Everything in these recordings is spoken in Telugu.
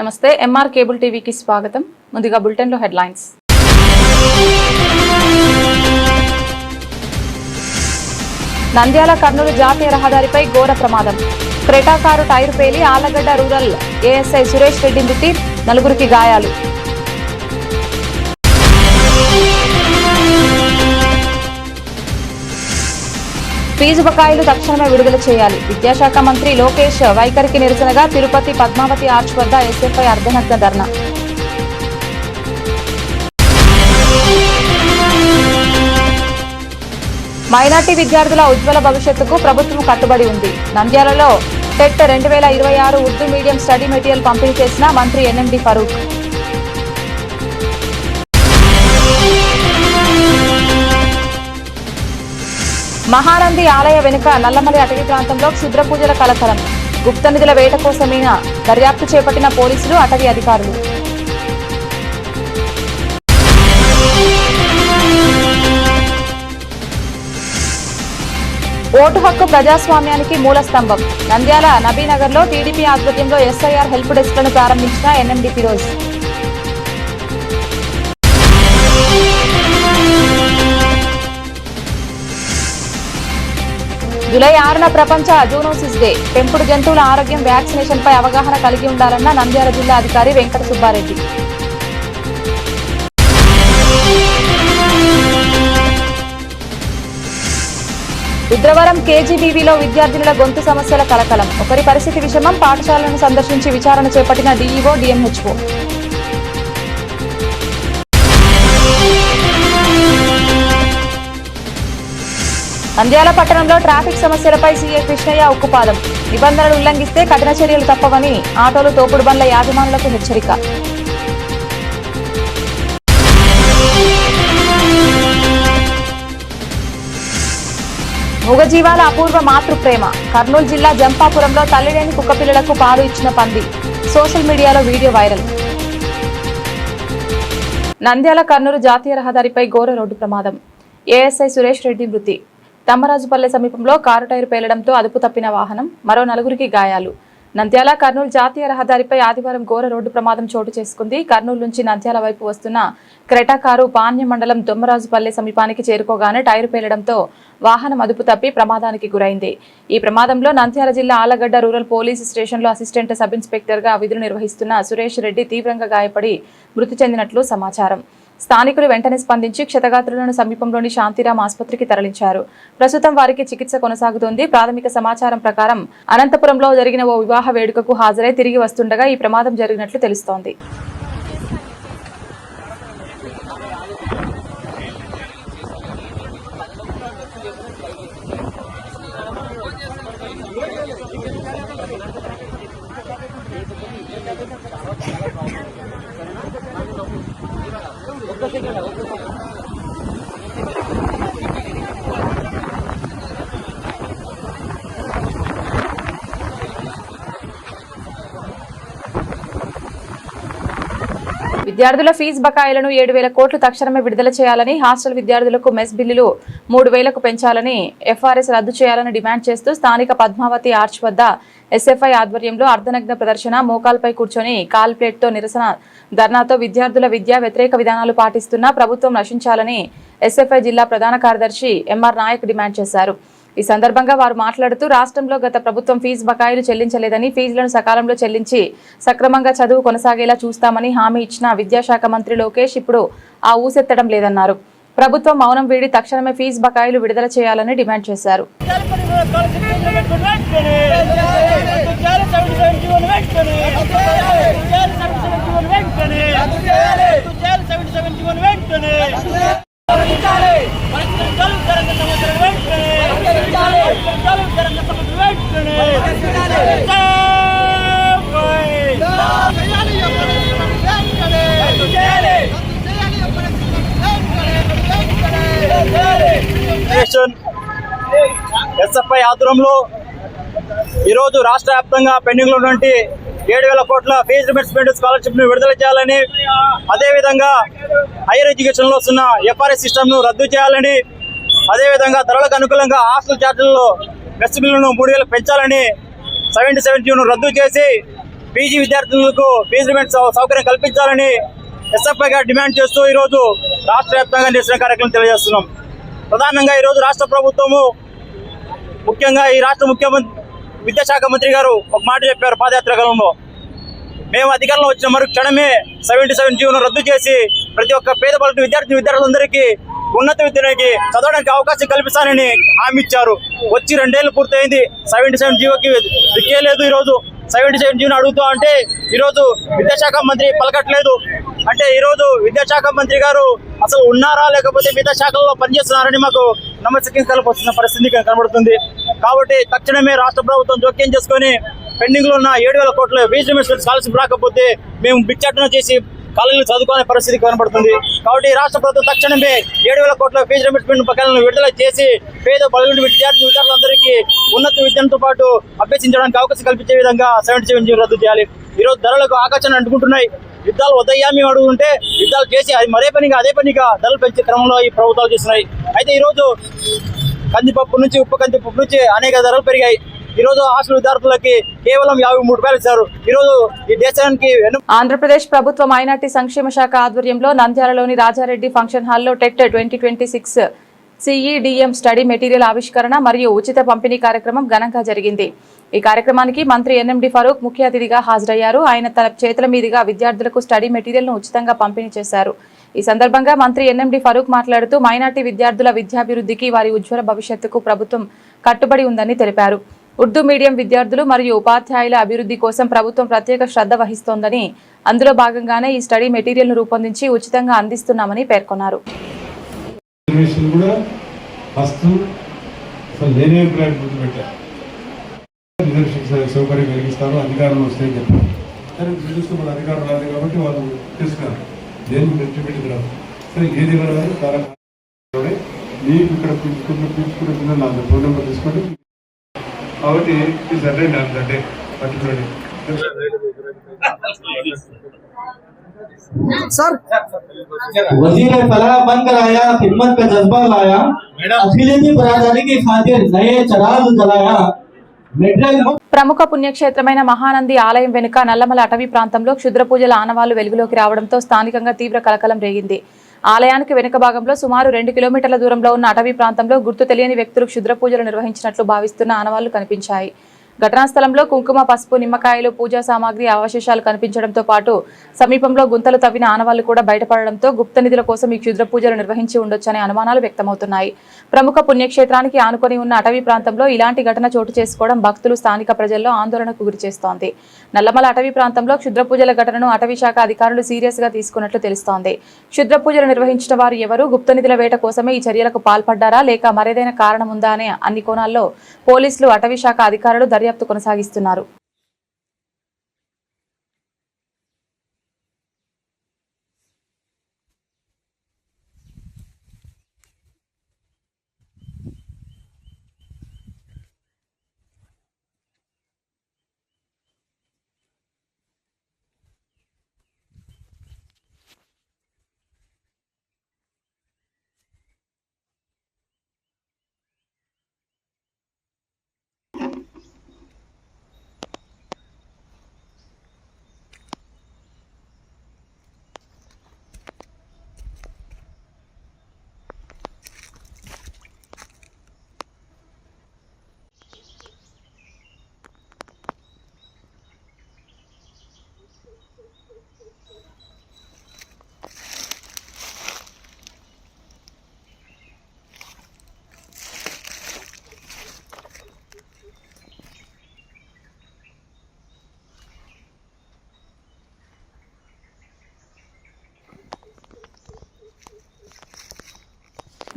నమస్తే ఎంఆర్ కేబుల్ టీవీకి స్వాగతం. ముందుగా బులెటిన్లో హెడ్లైన్స్. నంద్యాల కర్నూలు జాతీయ రహదారిపై ఘోర ప్రమాదం. క్రెటా కారు టైర్ పేలి ఆళ్లగడ్డ రూరల్ ఏఎస్ఐ సురేష్ రెడ్డి మృతి, 4 గాయాలు. ఫీజు బకాయిలు తక్షణమే విడుదల చేయాలి. విద్యాశాఖ మంత్రి లోకేష్ వైఖరికి నిరసనగా తిరుపతి పద్మావతి ఆర్చ్ వద్ద ఎస్ఎఫ్ఐ అర్ధనగ్న ధర్నా. మైనార్టీ విద్యార్థుల ఉజ్వల భవిష్యత్తుకు ప్రభుత్వం కట్టుబడి ఉంది. నంద్యాలలో TET 2026 Urdu medium study material పంపిణీ చేసిన మంత్రి ఎన్ఎండి ఫరూక్. మహానంది ఆలయ వెనుక నల్లమలి అటవీ ప్రాంతంలో క్షుద్ర పూజల కలకలం. గుప్త నిధుల వేట కోసమైన దర్యాప్తు చేపట్టిన పోలీసులు, అటవీ అధికారులు. ఓటు హక్కు ప్రజాస్వామ్యానికి మూల స్తంభం. నంద్యాల నబీనగర్లో టీడీపీ ఆధ్వర్యంలో ఎస్ఐఆర్ హెల్ప్ డెస్క్లను ప్రారంభించిన ఎన్ఎండి ఫిరోజ్. జూలై 6న ప్రపంచ జూనోసిస్ డే. పెంపుడు జంతువుల ఆరోగ్యం, వ్యాక్సినేషన్ పై అవగాహన కలిగి ఉండాలన్న నంద్యాల జిల్లా అధికారి వెంకట సుబ్బారెడ్డి. రుద్రవరం కేజీబీవీలో విద్యార్థినుల గొంతు సమస్యల కలకలం. ఒకరి పరిస్థితి విషమం. పాఠశాలను సందర్శించి విచారణ చేపట్టిన డీఈఓ, డిఎంహెచ్ఓ. నంద్యాల పట్టణంలో ట్రాఫిక్ సమస్యలపై సీఐ కృష్ణయ్య ఉక్కుపాదం. నిబంధనలు ఉల్లంఘిస్తే కఠిన చర్యలు తప్పవని ఆటోలు, తోపుడు బండ్ల యాజమానులకు హెచ్చరిక. మూగజీవాల అపూర్వ మాతృప్రేమ. కర్నూలు జిల్లా జంపాపురంలో తల్లిలేని కుక్కపిల్లలకు పాలు ఇచ్చిన పంది. సోషల్ మీడియాలో వీడియో వైరల్. నంద్యాల కర్నూలు జాతీయ రహదారిపై ఘోర రోడ్డు ప్రమాదం. ఏఎస్ఐ సురేష్ రెడ్డి మృతి. తమ్మరాజుపల్లె సమీపంలో కారు టైరు పేలడంతో అదుపు తప్పిన వాహనం, మరో 4 గాయాలు. నంద్యాల కర్నూలు జాతీయ రహదారిపై ఆదివారం ఘోర రోడ్డు ప్రమాదం చోటు చేసుకుంది. కర్నూలు నుంచి నంద్యాల వైపు వస్తున్న క్రెటా కారు పాణ్య మండలం తమ్మరాజుపల్లె సమీపానికి చేరుకోగానే టైరు పేలడంతో వాహనం అదుపు తప్పి ప్రమాదానికి గురైంది. ఈ ప్రమాదంలో నంద్యాల జిల్లా ఆళ్లగడ్డ రూరల్ పోలీస్ స్టేషన్లో అసిస్టెంట్ సబ్ ఇన్స్పెక్టర్ గా విధులు నిర్వహిస్తున్న సురేష్ రెడ్డి తీవ్రంగా గాయపడి మృతి చెందినట్లు సమాచారం. స్థానికులు వెంటనే స్పందించి క్షతగాత్రులను సమీపంలోని శాంతిరామ్ ఆసుపత్రికి తరలించారు. ప్రస్తుతం వారికి చికిత్స కొనసాగుతోంది. ప్రాథమిక సమాచారం ప్రకారం అనంతపురంలో జరిగిన ఓ వివాహ వేడుకకు హాజరై తిరిగి వస్తుండగా ఈ ప్రమాదం జరిగినట్లు తెలుస్తోంది. విద్యార్థుల ఫీజు బకాయిలను 7,000 కోట్లు తక్షణమే విడుదల చేయాలని, హాస్టల్ విద్యార్థులకు మెస్ బిల్లులు 3,000కు పెంచాలని, ఎఫ్ఆర్ఎస్ రద్దు చేయాలని డిమాండ్ చేస్తూ స్థానిక పద్మావతి ఆర్చ్ వద్ద ఎస్ఎఫ్ఐ ఆధ్వర్యంలో అర్ధనగ్న ప్రదర్శన, మోకాల్పై కూర్చొని కాల్ ప్లేట్తో నిరసన ధర్నాతో విద్యార్థుల విద్యా వ్యతిరేక విధానాలు పాటిస్తున్న ప్రభుత్వం నశించాలని ఎస్ఎఫ్ఐ జిల్లా ప్రధాన కార్యదర్శి ఎంఆర్ నాయక్ డిమాండ్ చేశారు. ఈ సందర్భంగా వారు మాట్లాడుతూ రాష్ట్రంలో గత ప్రభుత్వం ఫీజు బకాయిలు చెల్లించలేదని, ఫీజులను సకాలంలో చెల్లించి సక్రమంగా చదువు కొనసాగేలా చూస్తామని హామీ ఇచ్చిన విద్యాశాఖ మంత్రి లోకేష్ ఇప్పుడు ఆ ఊసెత్తడం లేదన్నారు. ప్రభుత్వం మౌనం వీడి తక్షణమే ఫీజు బకాయిలు విడుదల చేయాలని డిమాండ్ చేశారు. ఎస్ఎఫ్ఐ ఆధ్వర్యంలో ఈరోజు రాష్ట్ర వ్యాప్తంగా పెండింగ్ లో ఉన్నటువంటి 7,000 కోట్ల ఫీజు రిమెంబర్స్మెంట్ స్కాలర్షిప్ ను విడుదల చేయాలని, అదేవిధంగా హైయర్ ఎడ్యుకేషన్ లో వస్తున్న ఎఫ్ఆర్ఎస్ సిస్టమ్ ను రద్దు చేయాలని, అదేవిధంగా ధరలకు అనుకూలంగా హాస్టల్ ఛార్జీలలో మెస్ బిల్లును 3,000 పెంచాలని, 77 రద్దు చేసి పీజీ విద్యార్థులకు ఫీజు రిమెంట్ సౌకర్యం కల్పించాలని ఎస్ఎఫ్ఐగా డిమాండ్ చేస్తూ ఈరోజు రాష్ట్ర వ్యాప్తంగా నిరసన కార్యక్రమం తెలియజేస్తున్నాం. ప్రధానంగా ఈరోజు రాష్ట్ర ప్రభుత్వము, ముఖ్యంగా ఈ రాష్ట్ర ముఖ్యమంత్రి విద్యాశాఖ మంత్రి గారు ఒక మాట చెప్పారు పాదయాత్ర కాలంలో. మేము అధికారంలో వచ్చిన మరుక్షణమే 77 జీవోను రద్దు చేసి ప్రతి ఒక్క పేద బడుగు విద్యార్థులందరికీ ఉన్నత విద్యకి చదవడానికి అవకాశం కల్పిస్తానని హామీ ఇచ్చారు. వచ్చి 2 ఏళ్ళు పూర్తయింది. 77 జీవోకి దిక్కే లేదు. ఈరోజు 77 జీవోను అడుగుతా అంటే ఈరోజు విద్యాశాఖ మంత్రి పలకట్లేదు. అంటే ఈరోజు విద్యాశాఖ మంత్రి గారు అసలు ఉన్నారా లేకపోతే విద్యాశాఖలో పనిచేస్తున్నారని మాకు నమ్మశక్యం కల్పిస్తున్న పరిస్థితి కనబడుతుంది. కాబట్టి తక్షణమే రాష్ట్ర ప్రభుత్వం జోక్యం చేసుకొని పెండింగ్ లో ఉన్న 7,000 కోట్ల ఫీజు రిమెంబర్స్మెంట్ స్కాలర్షిప్ రాకపోతే మేము బిచ్చాటన చేసి కాలేజీలు చదువుకునే పరిస్థితి కనబడుతుంది. కాబట్టి రాష్ట్ర ప్రభుత్వం తక్షణమే 7,000 కోట్ల ఫీజు రిమెంబర్స్మెంట్ పథకాలను విడుదల చేసి పేద బడుగు విద్యార్థులందరికీ ఉన్నత విద్యతో పాటు అభ్యసించడానికి అవకాశం కల్పించే విధంగా 77 జీవో రద్దు చేయాలి. ఈరోజు ధరలకు ఆకాశాన్ని అంటుకుంటున్నాయి. యుద్ధాలు వద్దయ్యా మేము అడుగుతుంటే యుద్ధాలు చేసి అది అదే పనిగా ధరలు పెంచే క్రమంలో ఈ ప్రభుత్వాలు చేస్తున్నాయి. అయితే ఈరోజు కందిపప్పు నుంచి ఉప్పు కందిపప్పు నుంచి అనేక ధరలు పెరిగాయి. ఈరోజు హాస్టల్ విద్యార్థులకి కేవలం 53 రూపాయలు ఇచ్చారు. ఈరోజు ఈ దేశానికి ఆంధ్రప్రదేశ్ ప్రభుత్వ మైనార్టీ సంక్షేమ శాఖ ఆధ్వర్యంలో నంద్యాలలోని రాజారెడ్డి ఫంక్షన్ హాల్లో టెట్ 2026 CEDM స్టడీ మెటీరియల్ ఆవిష్కరణ మరియు ఉచిత పంపిణీ కార్యక్రమం ఘనంగా జరిగింది. ఈ కార్యక్రమానికి మంత్రి ఎన్ఎండి ఫరూక్ ముఖ్య అతిథిగా హాజరయ్యారు. ఆయన తన చేతుల మీదుగా విద్యార్థులకు స్టడీ మెటీరియల్ ను ఉచితంగా పంపిణీ చేశారు. ఈ సందర్భంగా మంత్రి ఎన్ఎండి ఫరూక్ మాట్లాడుతూ మైనార్టీ విద్యార్థుల విద్యాభివృద్ధికి వారి ఉజ్వల భవిష్యత్తుకు ప్రభుత్వం కట్టుబడి ఉందని తెలిపారు. ఉర్దూ మీడియం విద్యార్థులు మరియు ఉపాధ్యాయుల అభివృద్ధి కోసం ప్రభుత్వం ప్రత్యేక శ్రద్ధ వహిస్తోందని, అందులో భాగంగానే ఈ స్టడీ మెటీరియల్ ను రూపొందించి ఉచితంగా అందిస్తున్నామని పేర్కొన్నారు. సౌకర్యం కలిగిస్తారు, అధికారులు వస్తాయని చెప్పారు. కానీ చూస్తే మన అధికారులు రాదు కాబట్టి వాళ్ళు తీసుకున్నారు. దేనికి పెట్టుబడి సరే ఏది కూడా మీకు ఇక్కడ పీల్చుకునే నా ఫోన్ నెంబర్ తీసుకోండి. కాబట్టి సరే అంటే పర్టికులర్ सर वजीर फलाह बन कर आया, खिदमत का जज्बा लाया, अखिलेती बरादरी की खातिर नए चराग जलाया. ప్రముఖ పుణ్యక్షేత్రమైన మహానంది ఆలయం వెనుక నల్లమల అటవీ ప్రాంతంలో క్షుద్ర పూజల ఆనవాళ్లు వెలుగులోకి రావడంతో స్థానికంగా తీవ్ర కలకలం రేగింది. ఆలయానికి వెనుక భాగంలో సుమారు 2 కిలోమీటర్ల దూరంలో ఉన్న అటవీ ప్రాంతంలో గుర్తు తెలియని వ్యక్తులు క్షుద్ర పూజలు నిర్వహించినట్లు భావిస్తున్న ఆనవాళ్లు కనిపించాయి. ఘటనా స్థలంలో కుంకుమ, పసుపు, నిమ్మకాయలు, పూజా సామాగ్రి అవశేషాలు కనిపించడంతో పాటు సమీపంలో గుంతలు తవ్విన ఆనవాళ్లు కూడా బయటపడడంతో గుప్త నిధుల కోసం ఈ క్షుద్ర పూజలు నిర్వహించి ఉండొచ్చనే అనుమానాలు వ్యక్తమవుతున్నాయి. ప్రముఖ పుణ్యక్షేత్రానికి ఆనుకొని ఉన్న అటవీ ప్రాంతంలో ఇలాంటి ఘటన చోటు చేసుకోవడం భక్తులు, స్థానిక ప్రజల్లో ఆందోళనకు గురిచేస్తోంది. నల్లమల అటవీ ప్రాంతంలో క్షుద్ర పూజల ఘటనను అటవీ శాఖ అధికారులు సీరియస్ గా తీసుకున్నట్లు తెలుస్తోంది. క్షుద్ర పూజలు నిర్వహించిన వారు ఎవరు, గుప్త నిధుల వేట కోసమే ఈ చర్యలకు పాల్పడ్డారా లేక మరేదైనా కారణం ఉందా అనే అన్ని కోణాల్లో పోలీసులు, అటవీ శాఖ అధికారులు దర్యాప్తు కొనసాగిస్తున్నారు.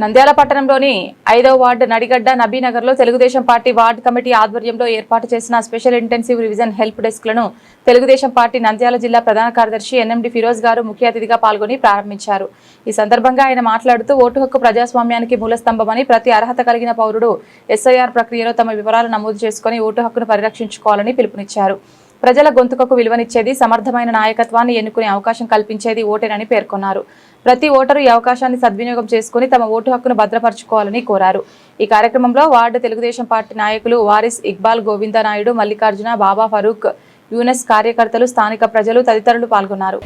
నంద్యాల పట్టణంలోని 5వ వార్డు నడిగడ్డ నబీనగర్లో తెలుగుదేశం పార్టీ వార్డు కమిటీ ఆధ్వర్యంలో ఏర్పాటు చేసిన స్పెషల్ ఇంటెన్సివ్ రివిజన్ హెల్ప్ డెస్క్లను తెలుగుదేశం పార్టీ నంద్యాల జిల్లా ప్రధాన కార్యదర్శి ఎన్ఎండి ఫిరోజ్ గారు ముఖ్య అతిథిగా పాల్గొని ప్రారంభించారు. ఈ సందర్భంగా ఆయన మాట్లాడుతూ ఓటు హక్కు ప్రజాస్వామ్యానికి మూలస్తంభమని, ప్రతి అర్హత కలిగిన పౌరుడు ఎస్ఐఆర్ ప్రక్రియలో తమ వివరాలు నమోదు చేసుకుని ఓటు హక్కును పరిరక్షించుకోవాలని పిలుపునిచ్చారు. ప్రజల గొంతుకకు విలువనిచ్చేది, సమర్థమైన నాయకత్వాన్ని ఎన్నుకునే అవకాశం కల్పించేది ఓటేనని పేర్కొన్నారు. ప్రతి ఓటరు ఈ అవకాశాన్ని సద్వినియోగం చేసుకుని తమ ఓటు హక్కును భద్రపరచుకోవాలని కోరారు. ఈ కార్యక్రమంలో వార్డు తెలుగుదేశం పార్టీ నాయకులు వారిస్ ఇక్బాల్, గోవింద నాయుడు, మల్లికార్జున, బాబా ఫరూక్, యూనెస్ కార్యకర్తలు, స్థానిక ప్రజలు తదితరులు పాల్గొన్నారు.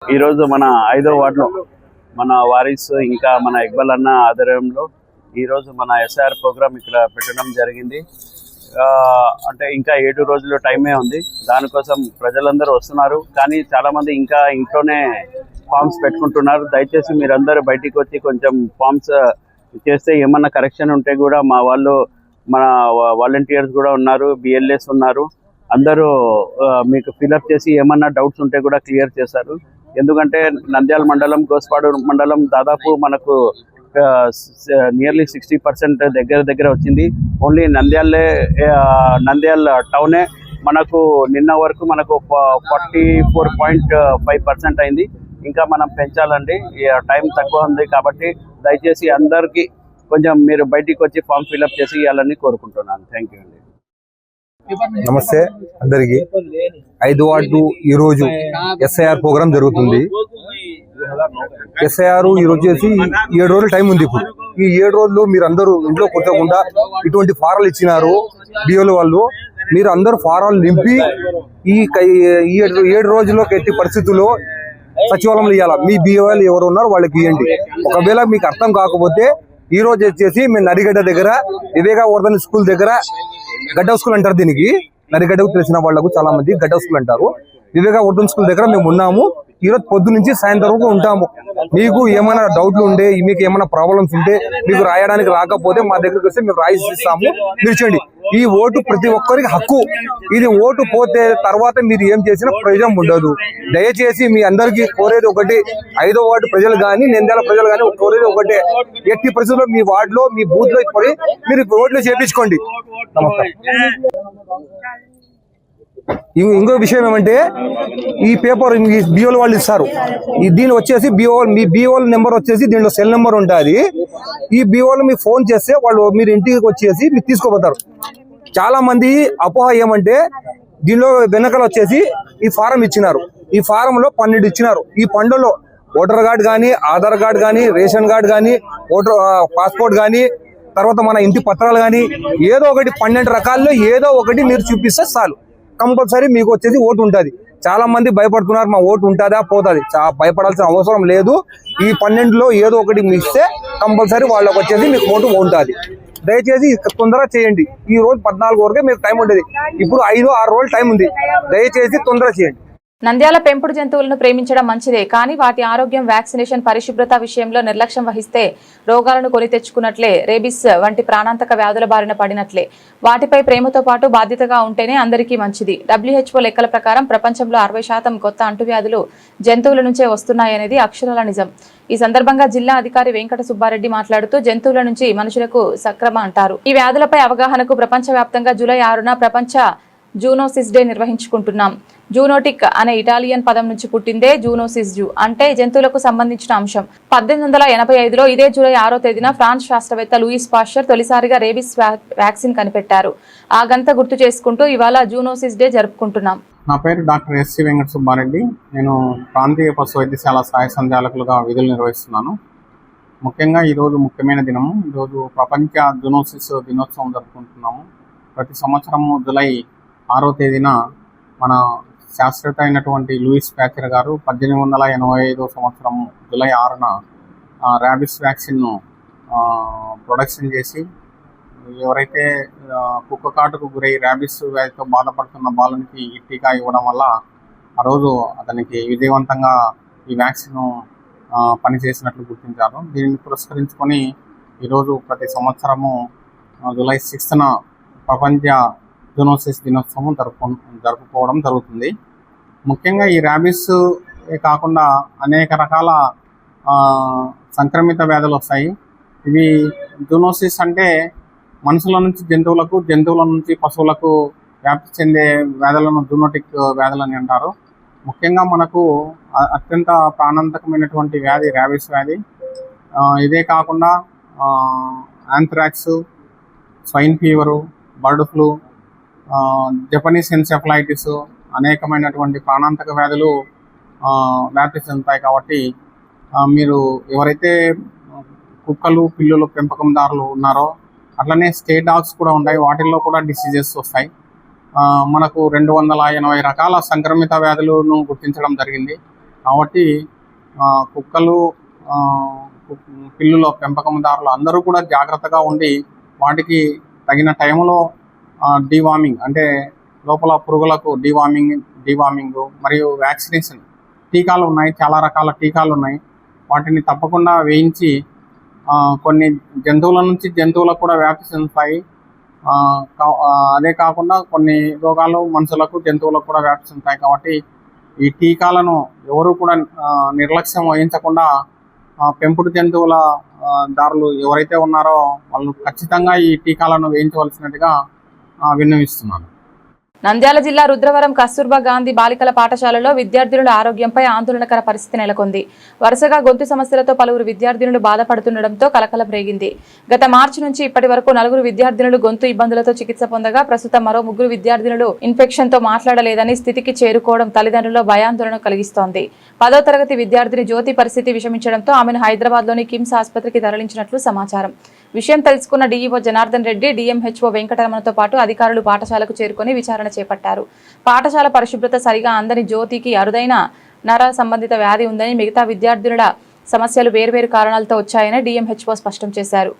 ఈరోజు మన 5వ వార్డులో మన వారిస్ ఇంకా మన ఇక్బాల్ అన్న ఆధ్వర్యంలో ఈరోజు మన ఎస్ఐఆర్ ప్రోగ్రామ్ ఇక్కడ పెట్టడం జరిగింది. అంటే ఇంకా 7 రోజులు టైమే ఉంది. దానికోసం ప్రజలందరూ వస్తున్నారు, కానీ చాలామంది ఇంకా ఇంట్లోనే ఫామ్స్ పెట్టుకుంటున్నారు. దయచేసి మీరందరూ బయటికి వచ్చి కొంచెం ఫామ్స్ చేస్తే ఏమన్నా కరెక్షన్ ఉంటే కూడా మా వాళ్ళు, మన వాలంటీర్స్ కూడా ఉన్నారు, బిఎల్ఏస్ ఉన్నారు, అందరూ మీకు ఫిలప్ చేసి ఏమన్నా డౌట్స్ ఉంటే కూడా క్లియర్ చేస్తారు. ఎందుకంటే నంద్యాల మండలం, గోస్పాడు మండలం దాదాపు మనకు నియర్లీ 60% దగ్గర వచ్చింది. ఓన్లీ నంద్యాల టౌనే మనకు నిన్న వరకు మనకు 44.5% అయింది. ఇంకా మనం పెంచాలండి, టైం తక్కువ ఉంది కాబట్టి దయచేసి అందరికీ కొంచెం మీరు బయటికి వచ్చి ఫామ్ ఫిలప్ చేసి ఇవ్వాలని కోరుకుంటున్నాను. థ్యాంక్ యూ అండి. నమస్తే అందరికి. 5వ వార్డు ఈరోజు ఎస్ఐఆర్ ప్రోగ్రామ్ జరుగుతుంది. ఎస్ఐఆర్ ఈరోజు చేసి 7 రోజులు టైం ఉంది. ఇప్పుడు ఈ 7 రోజులు మీరు అందరూ ఇంట్లో కొట్టకుండా ఇటువంటి ఫారాలు ఇచ్చినారు బిఓలు వాళ్ళు. మీరు అందరూ ఫారాలు నింపి ఈ 7 రోజుల్లో ఎట్టి పరిస్థితుల్లో సచివాలయంలో ఇవ్వాలా. మీ బిఓలు ఎవరు ఉన్నారో వాళ్ళకి ఇవ్వండి. ఒకవేళ మీకు అర్థం కాకపోతే ఈ రోజు వచ్చేసి మేము నరిగడ్డ దగ్గర వివేకావర్ధన్ స్కూల్ దగ్గర, గడ్డ స్కూల్ అంటారు దీనికి, నరిగడ్డకు తెలిసిన వాళ్లకు చాలా మంది గడ్డ స్కూల్ అంటారు. వివేకావర్ధన్ స్కూల్ దగ్గర మేము ఉన్నాము. ఈరోజు పొద్దు నుంచి సాయంత్రం వరకు ఉంటాము. మీకు ఏమైనా డౌట్లు ఉంటే, మీకు ఏమైనా ప్రాబ్లమ్స్ ఉంటే, మీకు రాయడానికి రాకపోతే మా దగ్గరికి వస్తే మేము రాసి ఇస్తాము. మీరు చేయండి. ఈ ఓటు ప్రతి ఒక్కరికి హక్కు. ఇది ఓటు పోతే తర్వాత మీరు ఏం చేసినా ప్రయోజనం ఉండదు. దయచేసి మీ అందరికీ కోరేది ఒకటి, 5వ వార్డు ప్రజలు కానీ, నంద్యాల ప్రజలు కానీ కోరేది ఒకటే, ఎట్టి పరిస్థితుల్లో మీ వార్డులో, మీ బూత్ లో పోయి మీరు ఓట్లు చేయించుకోండి. నమస్కారం. ఇంకో విషయం ఏమంటే, ఈ పేపర్ బిఓలు వాళ్ళు ఇస్తారు. దీని వచ్చేసి మీ బిఓల నెంబర్ వచ్చేసి దీంట్లో సెల్ నెంబర్ ఉంటుంది. ఈ బిఓలు మీకు ఫోన్ చేస్తే వాళ్ళు మీరు ఇంటికి వచ్చేసి మీరు తీసుకోపోతారు. చాలా మంది అపోహ ఏమంటే, దీనిలో వెనకాల వచ్చేసి ఈ ఫారం ఇచ్చినారు. ఈ ఫారంలో 12 ఇచ్చినారు. ఈ 12లో ఓటర్ కార్డు కానీ, ఆధార్ కార్డు కానీ, రేషన్ కార్డు కానీ, ఓటర్ పాస్పోర్ట్ కానీ, తర్వాత మన ఇంటి పత్రాలు కానీ, ఏదో ఒకటి 12 రకాల్లో ఏదో ఒకటి మీరు చూపిస్తే చాలు, కంపల్సరీ మీకు వచ్చేసి ఓటు ఉంటుంది. చాలా మంది భయపడుతున్నారు, మా ఓటు ఉంటుందా పోతుంది. భయపడాల్సిన అవసరం లేదు. ఈ 12లో ఏదో ఒకటి మిస్తే కంపల్సరీ వాళ్ళకి వచ్చేసి మీకు ఓటు ఉంటుంది. దయచేసి తొందరగా చేయండి. ఈ రోజు 14 వరకే మీకు టైం ఉంటుంది. ఇప్పుడు 5-6 రోజులు టైం ఉంది. దయచేసి తొందరగా చేయండి. నంద్యాల పెంపుడు జంతువులను ప్రేమించడం మంచిదే, కానీ వాటి ఆరోగ్యం, వ్యాక్సినేషన్, పరిశుభ్రత విషయంలో నిర్లక్ష్యం వహిస్తే రోగాలను కొని తెచ్చుకున్నట్లే, రేబిస్ వంటి ప్రాణాంతక వ్యాధుల బారిన పడినట్లే. వాటిపై ప్రేమతో పాటు బాధ్యతగా ఉంటేనే అందరికీ మంచిది. WHO లెక్కల ప్రకారం ప్రపంచంలో 60% కొత్త అంటువ్యాధులు జంతువుల నుంచే వస్తున్నాయనేది అక్షరాల నిజం. ఈ సందర్భంగా జిల్లా అధికారి వెంకట సుబ్బారెడ్డి మాట్లాడుతూ, జంతువుల నుంచి మనుషులకు సక్రమ అంటారు. ఈ వ్యాధులపై అవగాహనకు ప్రపంచవ్యాప్తంగా జూలై 6న ప్రపంచ జూనోసిస్ డే నిర్వహించుకుంటున్నాం. జూనోటిక్ అనే ఇటాలియన్ పదం నుంచి పుట్టిందే జూనోసిస్, అంటే జంతువులకు సంబంధించిన అంశం. 1885లో ఇదే జూలై 6వ తేదీన ఫ్రాన్స్ శాస్త్రవేత్త లూయిస్ పాస్చర్ తొలిసారిగా రేబిస్ వ్యాక్సిన్ కనిపెట్టారు. ఆ గంట గుర్తు చేసుకుంటూ ఇవాళ జూనోసిస్ డే జరుపుకుంటున్నాం. నా పేరు డాక్టర్ ఎస్సి వెంకట సుబ్బారెడ్డి. నేను ప్రాంతీయ పశు వైద్యశాల సహాయ సంచాలకులుగా విధులు నిర్వహిస్తున్నాను. ముఖ్యంగా ఈరోజు ముఖ్యమైన దినము. ఈరోజు ప్రపంచ జూనోసిస్ దినోత్సవం జరుపుకుంటున్నాము. ప్రతి సంవత్సరము జూలై 6వ తేదీన మన శాస్త్రవేత్త అయినటువంటి లూయిస్ పాస్చర్ గారు 1885వ సంవత్సరం జూలై 6న ర్యాబిస్ వ్యాక్సిన్ను ప్రొడక్షన్ చేసి, ఎవరైతే కుక్క కాటుకు గురై ర్యాబిస్ వ్యాధితో బాధపడుతున్న బాలునికి ఈ టీకా ఇవ్వడం వల్ల ఆ రోజు అతనికి విజయవంతంగా ఈ వ్యాక్సిన్ పనిచేసినట్లు గుర్తించారు. దీనిని పురస్కరించుకొని ఈరోజు ప్రతి సంవత్సరము జూలై 6న ప్రపంచ జూనోసిస్ దినోత్సవం జరుపుకోవడం జరుగుతుంది. ముఖ్యంగా ఈ ర్యాబిస్ కాకుండా అనేక రకాల సంక్రమిత వ్యాధులు వస్తాయి. ఇవి జూనోసిస్ అంటే మనుషుల నుంచి జంతువులకు, జంతువుల నుంచి పశువులకు వ్యాప్తి చెందే వ్యాధులను జూనోటిక్ వ్యాధులని అంటారు. ముఖ్యంగా మనకు అత్యంత ప్రాణాంతకమైనటువంటి వ్యాధి ర్యాబిస్ వ్యాధి. ఇదే కాకుండా anthrax, swine fever, bird flu, Japanese encephalitis, అనేకమైనటువంటి ప్రాణాంతక వ్యాధులు వ్యాప్తి చెందుతాయి. కాబట్టి మీరు ఎవరైతే కుక్కలు పిల్లులు పెంపకందారులు ఉన్నారో అట్లనే స్టేట్ డాగ్స్ కూడా ఉన్నాయి. వాటిల్లో కూడా డిసీజెస్ వస్తాయి. మనకు 280 రకాల సంక్రమిత వ్యాధులను గుర్తించడం జరిగింది. కాబట్టి కుక్కలు పిల్లుల పెంపకందారులు అందరూ కూడా జాగ్రత్తగా ఉండి వాటికి టైంలో డీవార్మింగ్ అంటే లోపల పురుగులకు డీవార్మింగ్ మరియు వ్యాక్సినేషన్ టీకాలు ఉన్నాయి. చాలా రకాల టీకాలు ఉన్నాయి. వాటిని తప్పకుండా వేయించి కొన్ని జంతువుల నుంచి జంతువులకు కూడా వ్యాప్తి చెందుతాయి. అదే కాకుండా కొన్ని రోగాలు మనుషులకు జంతువులకు కూడా వ్యాప్తి చెందుతాయి. కాబట్టి ఈ టీకాలను ఎవరు కూడా నిర్లక్ష్యం వహించకుండా పెంపుడు జంతువుల దారులు ఎవరైతే ఉన్నారో వాళ్ళు ఖచ్చితంగా ఈ టీకాలను వేయించవలసినట్టుగా విన్నవిస్తున్నాను. నంద్యాల జిల్లా రుద్రవరం కస్తూర్బా గాంధీ బాలికల పాఠశాలలో విద్యార్థినుల ఆరోగ్యంపై ఆందోళనకర పరిస్థితి నెలకొంది. వరుసగా గొంతు సమస్యలతో పలువురు విద్యార్థినులు బాధపడుతుండటంతో కలకలం రేగింది. గత మార్చి నుంచి ఇప్పటి వరకు 4 విద్యార్థినులు గొంతు ఇబ్బందులతో చికిత్స పొందగా ప్రస్తుతం మరో 3 విద్యార్థినులు ఇన్ఫెక్షన్ తో మాట్లాడలేదని స్థితికి చేరుకోవడం తల్లిదండ్రుల్లో భయాందోళన కలిగిస్తోంది. 10వ తరగతి విద్యార్థిని జ్యోతి పరిస్థితి విషమించడంతో ఆమెను హైదరాబాద్ లోని కిమ్స్ ఆసుపత్రికి తరలించినట్లు సమాచారం. విషయం తెలుసుకున్న డీఈఓ జనార్దన్ రెడ్డి, డిఎంహెచ్ఓ వెంకటరమణతో పాటు అధికారులు పాఠశాలకు చేరుకుని విచారణ చేపట్టారు. పాఠశాల పరిశుభ్రత సరిగా అందని జ్యోతికి అరుదైన నర సంబంధిత వ్యాధి ఉందని, మిగతా విద్యార్థినుల సమస్యలు వేర్వేరు కారణాలతో వచ్చాయని డిఎంహెచ్ఓ స్పష్టం చేశారు.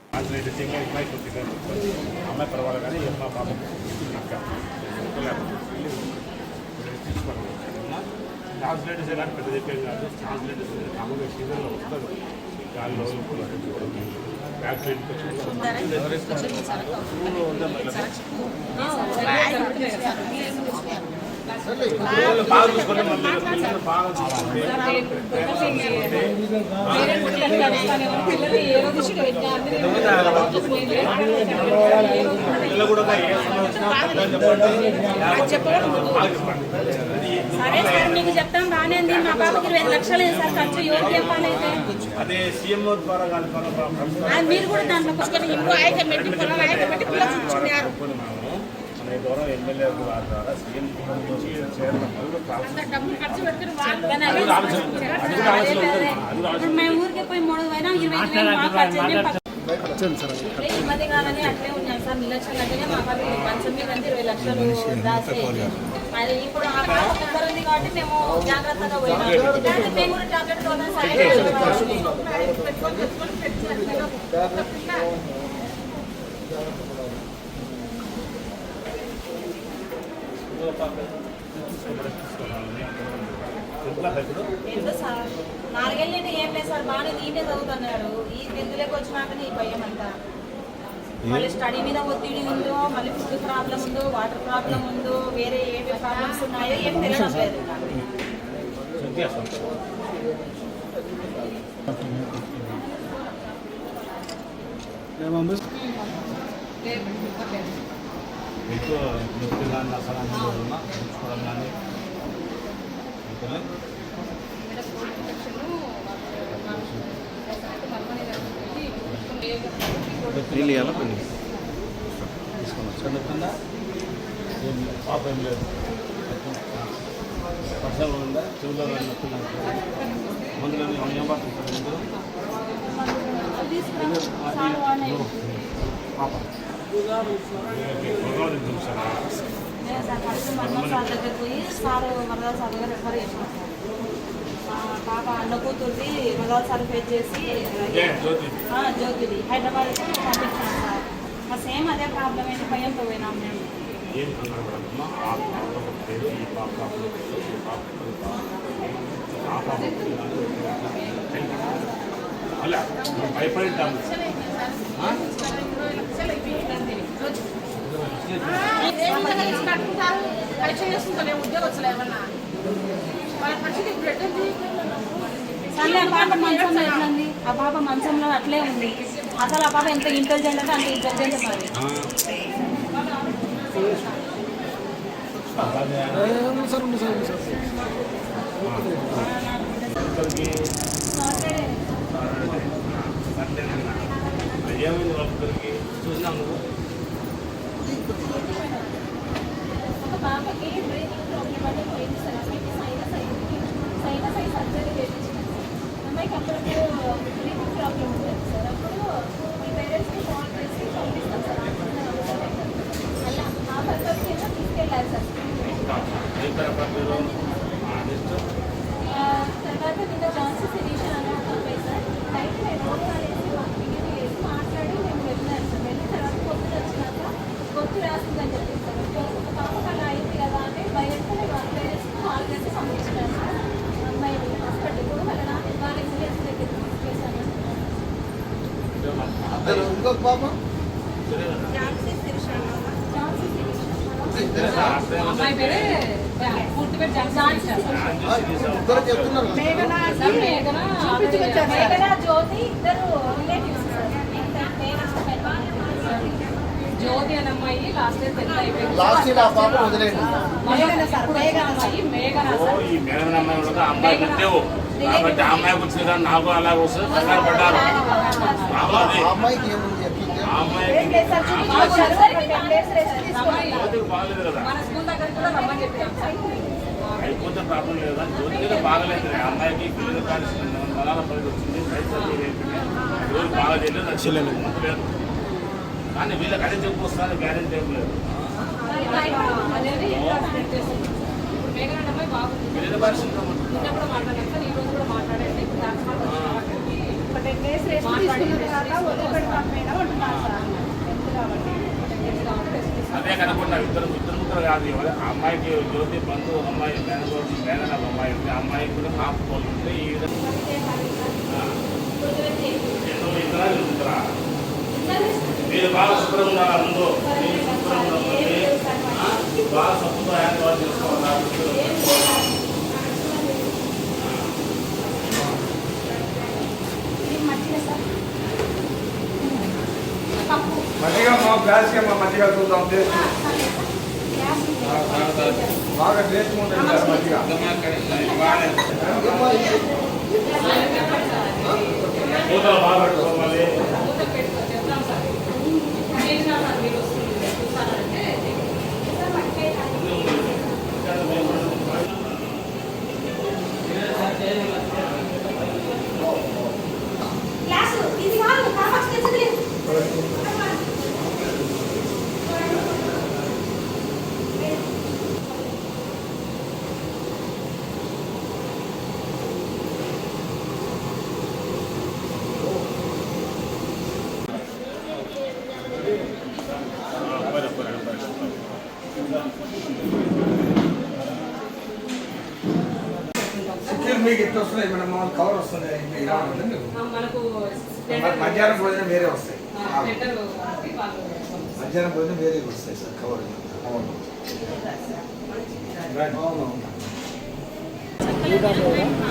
సరే సార్ మీకు చెప్తాం బాగానే ఉంది. మా బాబుకి 20 లక్షలు సార్ ఖర్చు. ఎవరికి చెప్పాలి అయితే మీరు కూడా దాంట్లో మేము ఊరికి పోయి 3 అయినా 20,000 ఈ మధ్య కాలని అట్లే ఉన్నాం సార్. నిలక్షలు అంటేనే మా బాబు మంచం మీద 20 లక్షలు రాసి మరి ఇప్పుడు ఆ బాబు కుక్కర్ ఉంది కాబట్టి మేము జాగ్రత్తగా పోయినాం. మేము కూడా టాబ్లెట్ ఏంటో సార్ 4 ఏళ్ళ నుండి ఏం లేదు సార్. బాగానే నీటే చదువుతున్నాడు. ఈ 10th వచ్చినాక ఈ భయం అంతా మళ్ళీ స్టడీ మీద ఒత్తిడి ఉందో, మళ్ళీ ఫుడ్ ప్రాబ్లం ఉందో, వాటర్ ప్రాబ్లం ఉందో, వేరే ఏమి ప్రాబ్లమ్స్ ఉన్నాయో ఏం తెలియడం లేదు. చదువుతుందా పాప ఏం లేదు పర్సలు ఉందా చెవులో మందులు ఏం పడుతుంది పాప సార్ దగ్గర పోయి సార్ వరదాల సార్ దగ్గర రెఫర్ చేసినాం సార్. పాప అన్న కూతుర్ది వరదాల సార్ ఫేస్ చేసి జ్యోతిది హైదరాబాద్ పంపించాం సార్. మా సేమ్ అదే ప్రాబ్లం అయితే భయంతో పోయినాం మేము. సర్లే ఆ పాప మంచంలో ఎట్లంది? ఆ పాప మంచంలో అట్లే ఉంది. అసలు ఆ పాప ఎంత ఇంటెలిజెంట్ అంటే అంత ఇంటెలిజెంట్ మరి. ఏమైంది వాళ్ళకి చూసినా నువ్వు ఒక పాపకి బ్రీతింగ్ ప్రాబ్లం అంటే పోయింది సార్. సైనసైటిస్ సర్జరీ చేయించాను. అమ్మాయికి అప్పుడప్పుడు లివింగ్ ప్రాబ్లం ఉంటుంది సార్. అప్పుడు మీ పేరెంట్స్కి కాల్ చేసి పంపిస్తాం సార్. అలా ఆ పర్పస్కి ఏమో తీసుకెళ్ళాలి సార్. తర్వాత నిన్న జాన్సన్ సిరీషన్ అనే ఒక అబ్బాయి సార్ నైట్ మేము అనేసి బిగిన్ చేసి మాట్లాడి మేము వెళ్ళినాం సార్. వెళ్ళిన తర్వాత పొద్దున వచ్చినాక గొంతు రాసిందని చెప్పి సార్. ఒక పాపకు అలా అయింది కదా అని భయంతో వాళ్ళ పేరెంట్స్కి కాల్ చేసి పంపించినారు సార్. అమ్మాయి హాస్పిటల్ కూడా వాళ్ళ ఎక్స్పీరియన్స్ దగ్గర తీసుకెళ్ళాను. ఇంకొక పాప జాన్సన్ సిరీషన్ అమ్మాయి పేరే పూర్తి పేరు ఇద్దరు చెప్తున్నారు మేఘనా జ్యోతి ఇద్దరు రిలేటివ్స్ సార్. జ్యోతి అనే అమ్మాయి లాస్ట్ ఇయర్ 10th అయిపోయింది. లాస్ట్ ఇయర్ ఆ పాప వదిలేండి. అమ్మాయి మేఘనా సార్. ఈ మేడం అమ్మాయి ఉండగా అమ్మాయి పెట్టేవు కాబట్టి ఆ అమ్మాయి వచ్చింది కానీ నాకు అలాగ వస్తుంది కంగారు పడ్డారు. ఆ అమ్మాయికి ఏముంది చెప్పింది? ఆ అమ్మాయికి బాగలేదు కదా, మన స్కూల్ దగ్గర కూడా రమ్మని చెప్పాము. అయిపోతే ప్రాబ్లం లేదు కానీ జ్యోతిగా బాగలేదు. ఆ అమ్మాయికి పిల్లలు కానీ బలాల పనికి వచ్చింది. రోజు బాగా తెలియదు లేదు కానీ వీళ్ళకి అదే చెప్పు వస్తుంది గ్యారెంటీ ఏం లేదు. అనేది మేఘనా అమ్మాయి బాగుంది. పిల్లల పరిస్థితి నిన్న కూడా మాట్లాడాను సార్. ఈ రోజు కూడా మాట్లాడండి. ఒక 10 days రెస్ట్ తీసుకున్న తర్వాత వదిలిపెట్టి పంపేనా ఉంటున్నారు సార్. అదే కనుకుంటా ఇద్దరు ముగ్గురు కాదు. ఆ అమ్మాయికి జ్యోతి బంధు అమ్మాయి మేనన అమ్మాయి ఉంది. ఆ అమ్మాయికి కూడా హాఫ్ పోల్ ఉంటే ఈ విధంగా ఉంటారా మీరు బాగా శుభ్రం ఉండాలా ముందు. మీరు శుభ్రం ఉండాలి బాగా సొంత హ్యాండ్ వాష్ చేసుకోవాలా. మజ్జిగ మా గ్లాస్కి మా మజ్జిగ చూద్దాం టేస్ట్ బాగా టేస్ట్ ఉంటుంది సార్ మజ్జిగ. మూతలు బాగా పెట్టుకోవాలి. మీకు ఎట్లా వస్తున్నాయి మేడం? మామూలు కవర్ వస్తుంది ఇలా ఉంటుంది. మనకు మధ్యాహ్నం భోజనం వేరే వస్తాయి. మధ్యాహ్నం భోజనం వేరే వస్తాయి సార్ కవర్.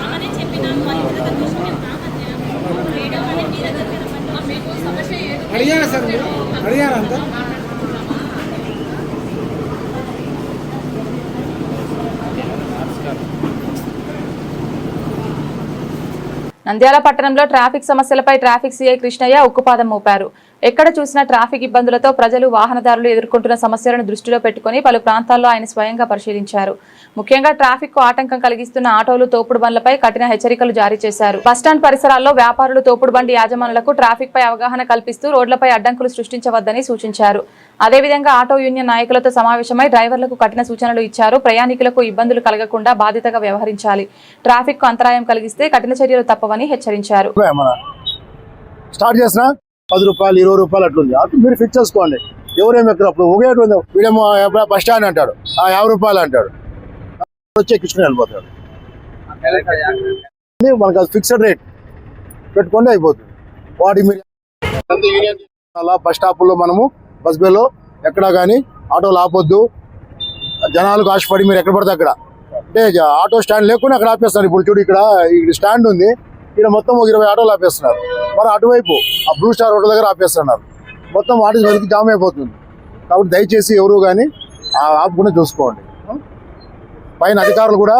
ఆమెనే చెప్పినాను వాళ్ళ ఇంటి దగ్గర కూర్చొని మేడం అని మీ దగ్గర మీకు సమస్య అడిగారా సార్? అడిగారా అంతా? నంద్యాల పట్టణంలో ట్రాఫిక్ సమస్యలపై ట్రాఫిక్ సీఐ కృష్ణయ్య ఉక్కుపాదం మోపారు. ఎక్కడ చూసినా ట్రాఫిక్ ఇబ్బందులతో ప్రజలు వాహనదారులు ఎదుర్కొంటున్న సమస్యలను దృష్టిలో పెట్టుకుని పలు ప్రాంతాల్లో ఆయన స్వయంగా పరిశీలించారు. ముఖ్యంగా ట్రాఫిక్ కు ఆటంకం కలిగిస్తున్న ఆటోలు, తోపుడు బండ్లపై కఠిన హెచ్చరికలు జారీ చేశారు. బస్టాండ్ పరిసరాల్లో వ్యాపారులు, తోపుడు బండి యాజమానులకు ట్రాఫిక్ పై అవగాహన కల్పిస్తూ రోడ్లపై అడ్డంకులు సృష్టించవద్దని సూచించారు. అదేవిధంగా ఆటో యూనియన్ నాయకులతో సమావేశమై డ్రైవర్లకు కఠిన సూచనలు ఇచ్చారు. ప్రయాణికులకు ఇబ్బందులు కలగకుండా బాధ్యతగా వ్యవహరించాలి. ట్రాఫిక్ కు అంతరాయం కలిగిస్తే కఠిన చర్యలు తప్పవని హెచ్చరించారు. స్టార్ట్ చేసిన 10 రూపాయలు 20 రూపాయలు అట్లుంది. అటు మీరు ఫిక్స్ చేసుకోండి. ఎవరేమి ఎక్కడప్పుడు ఒకేటువంటి వీడేమో బస్ స్టాండ్ అంటాడు, 50 రూపాయలు అంటాడు, వచ్చి ఎక్కించుకుని వెళ్ళిపోతాడు. మనకు అది ఫిక్స్డ్ రేట్ పెట్టుకుంటే అయిపోతుంది. వాటి మీరు అలా బస్ స్టాపుల్లో మనము బస్ బేలో ఎక్కడా కానీ ఆటోలు ఆపొద్దు. జనాలకు ఆశపడి మీరు ఎక్కడ పడితే అక్కడ అంటే ఆటో స్టాండ్ లేకుండా అక్కడ ఆపేస్తారు. ఇప్పుడు చూడు ఇక్కడ స్టాండ్ ఉంది, ఇక్కడ మొత్తం 20 ఆటోలు ఆపేస్తున్నారు. మరి అటువైపు ఆ బ్లూ స్టార్ రోడ్డు దగ్గర ఆపేస్తున్నారు. మొత్తం వాటి వరకు జామ్ అయిపోతుంది. కాబట్టి దయచేసి ఎవరు కానీ ఆపుకుండా చూసుకోండి. పైన అధికారులు కూడా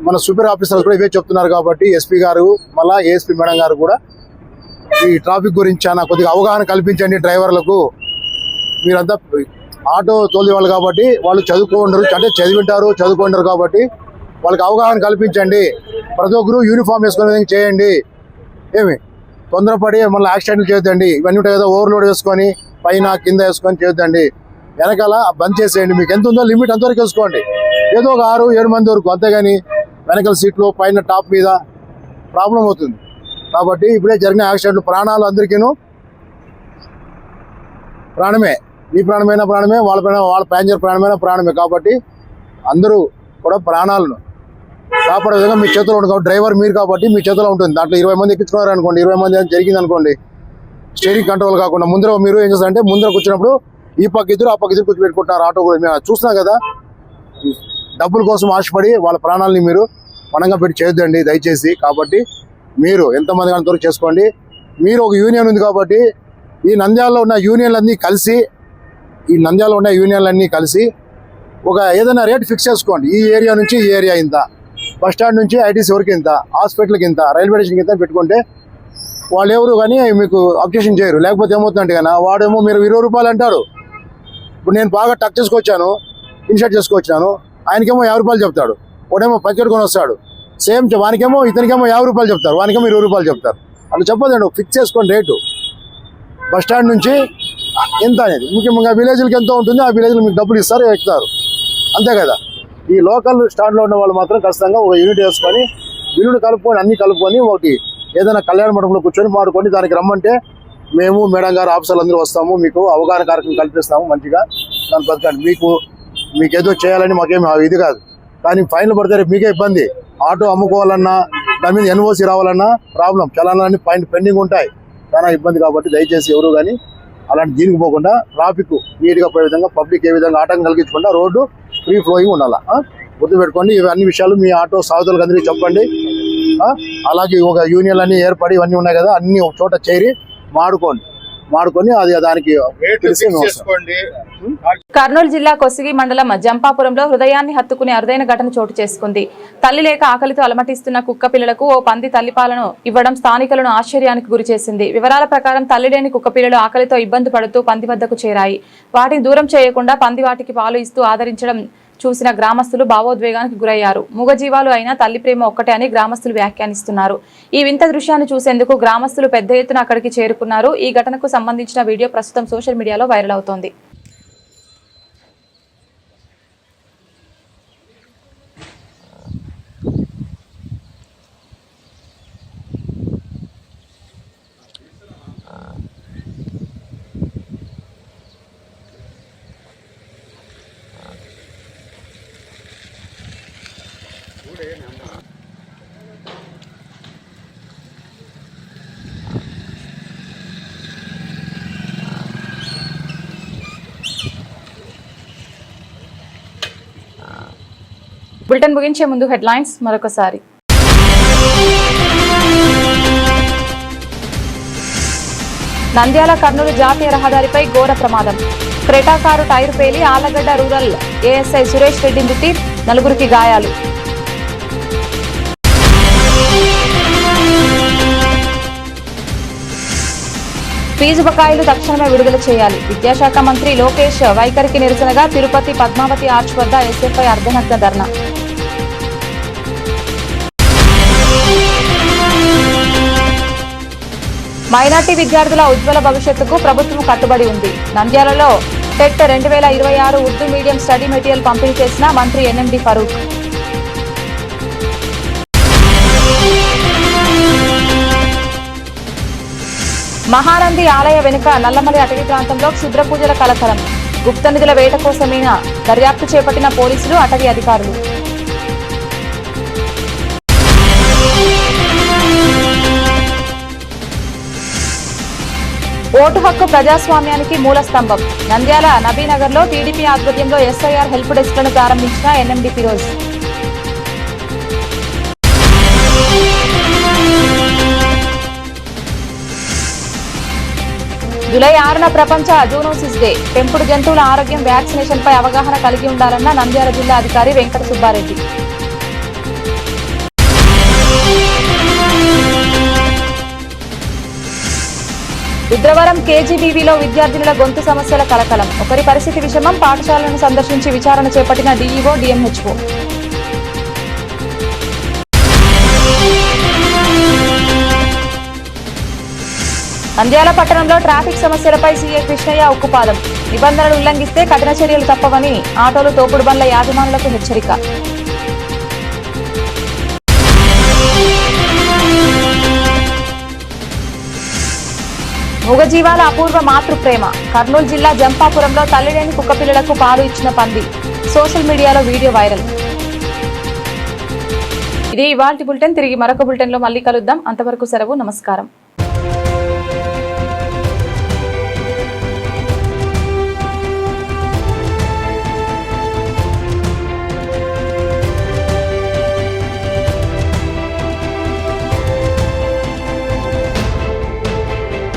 మన సూపర్ ఆఫీసర్లు కూడా ఇవే చెప్తున్నారు. కాబట్టి ఎస్పీ గారు మళ్ళా ఏఎస్పీ మేడం గారు కూడా ఈ ట్రాఫిక్ గురించి చాలా కొద్దిగా అవగాహన కల్పించండి. డ్రైవర్లకు మీరంతా ఆటో తోలి వాళ్ళు కాబట్టి వాళ్ళు చదువుకుంటారు, అంటే చదువుకుంటారు కాబట్టి వాళ్ళకి అవగాహన కల్పించండి. ప్రతి ఒక్కరు యూనిఫామ్ వేసుకునే విధంగా చేయండి. ఏమి తొందరపడి మళ్ళీ యాక్సిడెంట్లు చేయొద్దండి. ఇవన్నీ ఉంటాయి కదా, ఓవర్లోడ్ వేసుకొని పైన కింద వేసుకొని చేయొద్దండి. వెనకాల బంద్ చేసేయండి. మీకు ఎంత ఉందో లిమిట్ అంతవరకు వేసుకోండి. ఏదో ఒక 6-7 మంది వరకు, అంతేగాని వెనకాల సీట్లు పైన టాప్ మీద ప్రాబ్లం అవుతుంది. కాబట్టి ఇప్పుడే జరిగిన యాక్సిడెంట్లు ప్రాణాలు అందరికీను ప్రాణమే. మీ ప్రాణమైన ప్రాణమే, వాళ్ళ ప్యాసింజర్ ప్రాణమైన ప్రాణమే. కాబట్టి అందరూ కూడా ప్రాణాలను కాపాడే విధంగా మీ చేతిలో ఉంటుంది. కాబట్టి డ్రైవర్ మీరు కాబట్టి మీ చేతిలో ఉంటుంది. దాంట్లో 20 మంది ఎక్కించుకున్నారు అనుకోండి, 20 మంది జరిగింది అనుకోండి, స్టీరింగ్ కంట్రోల్ కాకుండా ముందర మీరు ఏం చేస్తారంటే ముందర కూర్చున్నప్పుడు ఈ పక్క ఇద్దరు ఆ పక్క ఇద్దరు కూర్చోబెట్టుకుంటున్నారు. ఆటో కూడా మేము చూస్తున్నాం కదా. డబ్బుల కోసం ఆశపడి వాళ్ళ ప్రాణాలని మీరు పణంగా పెట్టి చేయొద్దండి దయచేసి. కాబట్టి మీరు ఎంతమంది అంతవరకు చేసుకోండి. మీరు ఒక యూనియన్ ఉంది కాబట్టి ఈ నంద్యాలలో ఉన్న యూనియన్లన్నీ కలిసి ఒక ఏదైనా రేట్ ఫిక్స్ చేసుకోండి. ఈ ఏరియా నుంచి ఈ ఏరియా ఇంత, బస్ స్టాండ్ నుంచి ఐటీసీ వరకు ఇంత, హాస్పిటల్కి ఇంత, రైల్వే స్టేషన్కి ఇంత పెట్టుకుంటే వాళ్ళు ఎవరు కానీ మీకు అబ్జెక్షన్ చేయరు. లేకపోతే ఏమవుతుందంటే కానీ వాడేమో మీరు 20 రూపాయలు అంటారు. ఇప్పుడు నేను బాగా టక్ చేసుకొచ్చాను, ఇన్షర్ట్ చేసుకొచ్చాను, ఆయనకేమో 50 రూపాయలు చెప్తాడు. వాడేమో పచ్చెడుకొని వస్తాడు, సేమ్ వానికేమో ఇతనికేమో 50 రూపాయలు చెప్తారు, వానికేమో 20 రూపాయలు చెప్తారు. అట్లా చెప్పదండి, ఫిక్స్ చేసుకోండి రేటు. బస్ స్టాండ్ నుంచి ఎంత అనేది ముఖ్యంగా విలేజ్లకి ఎంత ఉంటుంది, ఆ విలేజ్లో మీకు డబ్బులు ఇస్తారు, ఎక్కుతారు, అంతే కదా. ఈ లోకల్ స్టాండ్లో ఉన్న వాళ్ళు మాత్రం ఖచ్చితంగా ఒక యూనిట్ వేసుకొని బిల్లుడు కలుపుకొని అన్ని కలుపుకొని ఒకటి ఏదైనా కళ్యాణ మండపంలో కూర్చొని మాడుకొని దానికి రమ్మంటే మేము మేడం గారు ఆఫీసర్లు అందరూ వస్తాము, మీకు అవగాహన కార్యక్రమం కల్పిస్తాము మంచిగా. దాని బతకండి. మీకు ఏదో చేయాలని మాకేమి ఇది కాదు. కానీ ఫైన్లు పడితే రేపు మీకే ఇబ్బంది. ఆటో అమ్ముకోవాలన్నా దాని మీద ఎన్ఓసి రావాలన్నా ప్రాబ్లం, చలానాలన్నీ పెండింగ్ ఉంటాయి, చాలా ఇబ్బంది. కాబట్టి దయచేసి ఎవరు కానీ అలాంటి దీనికి పోకుండా ట్రాఫిక్ నీట్గా పోయే విధంగా, పబ్లిక్ ఏ విధంగా ఆటంకం కలిగించకుండా రోడ్డు ఫ్రీ ఫ్లోయింగ్ ఉండాలా. గుర్తుపెట్టుకోండి. ఇవి అన్ని విషయాలు మీ ఆటో సాగుతులకు అందరికీ చెప్పండి. అలాగే ఒక యూనియన్లు అన్నీ ఏర్పడి ఇవన్నీ ఉన్నాయి కదా, అన్ని ఒక చోట చేరి మాడుకొని అది దానికి కర్నూలు జిల్లా కొసిగి మండలం జంపాపురంలో హృదయాన్ని హత్తుకునే అరుదైన ఘటన చోటు చేసుకుంది. తల్లి లేక ఆకలితో అలమటిస్తున్న కుక్క పిల్లలకు ఓ పంది తల్లిపాలను ఇవ్వడం స్థానికులను ఆశ్చర్యానికి గురిచేసింది. వివరాల ప్రకారం తల్లి లేని కుక్క పిల్లలు ఆకలితో ఇబ్బంది పడుతూ పంది వద్దకు చేరాయి. వాటిని దూరం చేయకుండా పంది వాటికి పాలు ఇస్తూ ఆదరించడం చూసిన గ్రామస్తులు భావోద్వేగానికి గురయ్యారు. మూగజీవాలు అయినా తల్లి ప్రేమ ఒక్కటే అని గ్రామస్తులు వ్యాఖ్యానిస్తున్నారు. ఈ వింత దృశ్యాన్ని చూసేందుకు గ్రామస్తులు పెద్ద ఎత్తున అక్కడికి చేరుకున్నారు. ఈ ఘటనకు సంబంధించిన వీడియో ప్రస్తుతం సోషల్ మీడియాలో వైరల్ అవుతోంది. బులెటిన్ ముగించే ముందు హెడ్లైన్స్ మరొకసారి. నంద్యాల కర్నూలు జాతీయ రహదారిపై ఘోర ప్రమాదం. క్రెటా కారు టైరు పేలి ఆళ్లగడ్డ రూరల్ ఏఎస్ఐ సురేష్ రెడ్డి మృతి, 4 గాయాలు. ఫీజు బకాయిలు తక్షణమే విడుదల చేయాలి. విద్యాశాఖ మంత్రి లోకేష్ వైఖరికి నిరసనగా తిరుపతి పద్మావతి ఆర్చ్ వద్ద ఎస్ఎఫ్ఐ అర్ధనగ్న ధర్నా. మైనార్టీ విద్యార్థుల ఉజ్వల భవిష్యత్తుకు ప్రభుత్వం కట్టుబడి ఉంది. నంద్యాలలో TET 2026 Urdu medium study material పంపిణీ చేసిన మంత్రి ఎన్ఎండి ఫరూక్. మహానంది ఆలయ వెనుక నల్లమలి అటవీ ప్రాంతంలో క్షుద్ర పూజల కలకలం. గుప్త నిధుల వేట కోసమైన దర్యాప్తు చేపట్టిన పోలీసులు, అటవీ అధికారులు. ఓటు హక్కు ప్రజాస్వామ్యానికి మూల స్తంభం. నంద్యాల నబీనగర్లో టీడీపీ ఆధ్వర్యంలో ఎస్ఐఆర్ హెల్ప్ డెస్క్లను ప్రారంభించిన ఎన్ఎండి ఫిరోజ్. జూలై 6న ప్రపంచ జూనోసిస్ డే. పెంపుడు జంతువుల ఆరోగ్యం, వ్యాక్సినేషన్ పై అవగాహన కలిగి ఉండాలన్న నంద్యాల జిల్లా అధికారి వెంకట సుబ్బారెడ్డి. రుద్రవరం కేజీబీవీలో విద్యార్థినుల గొంతు సమస్యల కలకలం. ఒకరి పరిస్థితి విషమం. పాఠశాలను సందర్శించి విచారణ చేపట్టిన డీఈఓ, డిఎంహెచ్ఓ. నంద్యాల పట్టణంలో ట్రాఫిక్ సమస్యలపై సీఐ కృష్ణయ్య ఉక్కుపాదం. నిబంధనలు ఉల్లంఘిస్తే కఠిన చర్యలు తప్పవని ఆటోలు తోపుడు బండ్ల యాజమానులకు హెచ్చరిక. మూగజీవాల అపూర్వ మాతృప్రేమ. కర్నూలు జిల్లా జంపాపురంలో తల్లిలేని కుక్కపిల్లలకు పాలు ఇచ్చిన పంది. సోషల్ మీడియాలో వీడియో వైరల్. ఇది ఇవాల్టి బులెటిన్. తిరిగి మరొక బులెటిన్లో మళ్ళీ కలుద్దాం. అంతవరకు సెలవు. నమస్కారం.